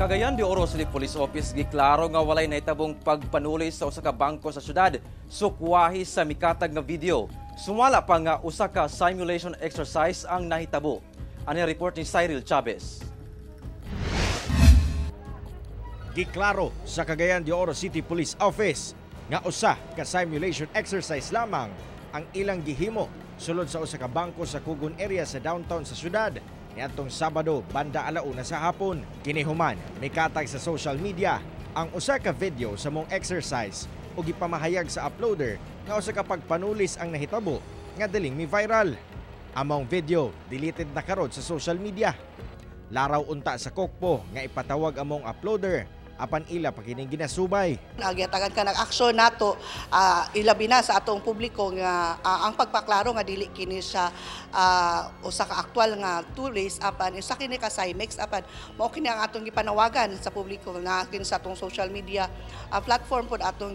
Cagayan de Oro City Police Office giklaro nga walay nahitabong pagpanulis sa usa ka bangko sa syudad. Sukwahi sa mikatag nga video. Sumala pa nga usa ka simulation exercise ang nahitabo. Ani report ni Cyril Chavez. Giklaro sa Cagayan de Oro City Police Office nga usa ka simulation exercise lamang ang ilang gihimo sulod sa usa ka bangko sa Kugon area sa downtown sa syudad niadtong Sabado banda 1:00 sa hapon. Kinihuman mikatag sa social media ang usa ka video sa mong exercise ug gipamahayag sa uploader nga usa ka pagpanulis ang nahitabo nga daling mi-viral. Among video deleted na karod sa social media. Laraw unta sa kokpo nga ipatawag among uploader apan ila pa kining ginasubay. Nagyatagan ka ng aksyon nato ilabi na sa atong publiko nga ang pagpaklaro nga dili kini sa usa ka aktwal nga tulis apan usa kini ka Cymex apan mao kini ang atong gipanawagan sa publiko nga kini sa atong social media platform pod atong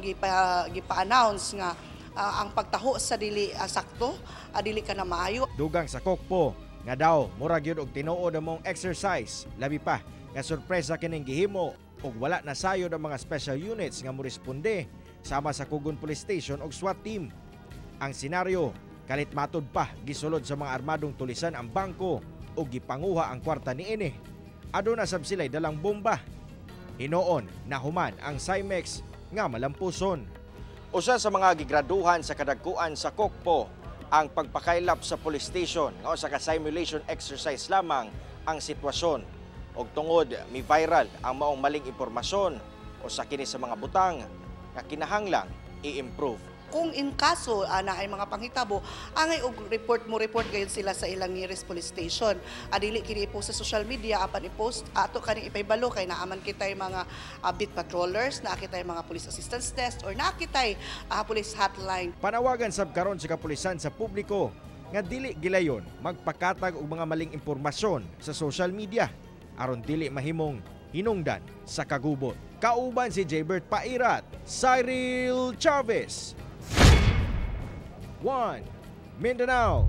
gipa-announce nga ang pagtaho sa dili sakto dili ka na maayo. Dugang sa kokpo nga daw murag yun og tinuod among exercise labi pa nga sorpresa kining gihimo ug wala na sayod ang mga special units nga moresponde sama sa Kugon Police Station ug SWAT team. Ang senaryo kalit matud pa gisulod sa mga armadong tulisan ang bangko ug gipanguha ang kwarta niini. Aduna sab sila'y dalang bomba. Hinoon nahuman ang Cymex nga malampuson. Usa sa mga gigraduhan sa kadagkuan sa kokpo ang pagpakailap sa police station nga usa ka simulation exercise lamang ang sitwasyon. Og tungod mi-viral ang maong maling impormasyon o sa kini sa mga butang nga kinahanglang i-improve. Kung in kaso na ay mga panghitabo, angay og report gayon sila sa ilang nearest police station. Dili kini i-post sa social media apan i-post ato kani ipaybalo kay naaman kitay mga beat patrollers, naa kitay mga police assistance desk or naa kitay police hotline. Panawagan sab karon sa kapulisan sa publiko nga dili gilayon magpakatag og mga maling impormasyon sa social media aron dili mahimong hinungdan sa kagubot. Kauban si Jaybert Pairat, Cyril Chavez. 1 Mindanao.